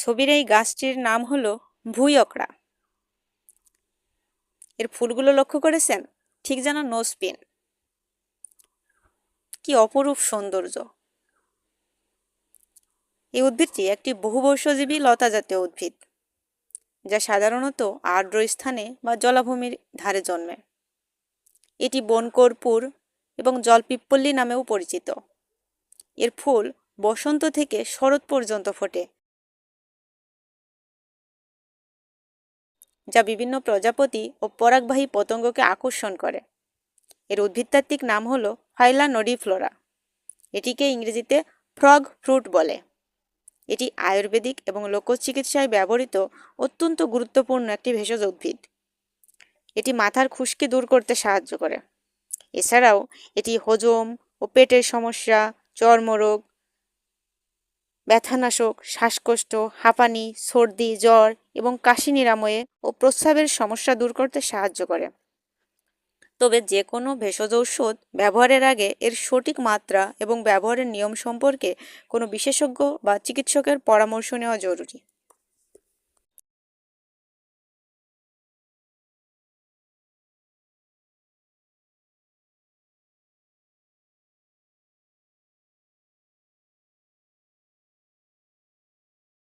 ছবির এই গাছটির নাম হলো ভুঁইঅকড়া। এর ফুলগুলো লক্ষ্য করেছেন? ঠিক যেন নোজপিন। কি অপরূপ সৌন্দর্য! এই উদ্ভিদটি একটি বহুবর্ষজীবী লতা জাতীয় উদ্ভিদ, যা সাধারণত আর্দ্র স্থানে বা জলাভূমির ধারে জন্মে। এটি বনকর্পূর এবং জলপিপ্পলি নামেও পরিচিত। এর ফুল বসন্ত থেকে শরৎ পর্যন্ত ফোটে, যা বিভিন্ন প্রজাপতি ও পরাগবাহী পতঙ্গকে আকর্ষণ করে। এর উদ্ভিদতাত্ত্বিক নাম হলো ফাইলা নডিফ্লোরা। এটিকে ইংরেজিতে ফ্রগ ফ্রুট বলে। এটি আয়ুর্বেদিক এবং লোকচিকিৎসায় ব্যবহৃত অত্যন্ত গুরুত্বপূর্ণ একটি ভেষজ উদ্ভিদ। এটি মাথার খুশকি দূর করতে সাহায্য করে। এছাড়াও এটি হজম ও পেটের সমস্যা, চর্মরোগ, ব্যথানাশক, শ্বাসকষ্ট, হাঁপানি, সর্দি, জ্বর এবং কাশি নিরাময়ে ও প্রস্রাবের সমস্যা দূর করতে সাহায্য করে। তবে যে কোনো ভেষজ ঔষধ ব্যবহারের আগে এর সঠিক মাত্রা এবং ব্যবহারের নিয়ম সম্পর্কে কোনো বিশেষজ্ঞ বা চিকিৎসকের পরামর্শ নেওয়া জরুরি।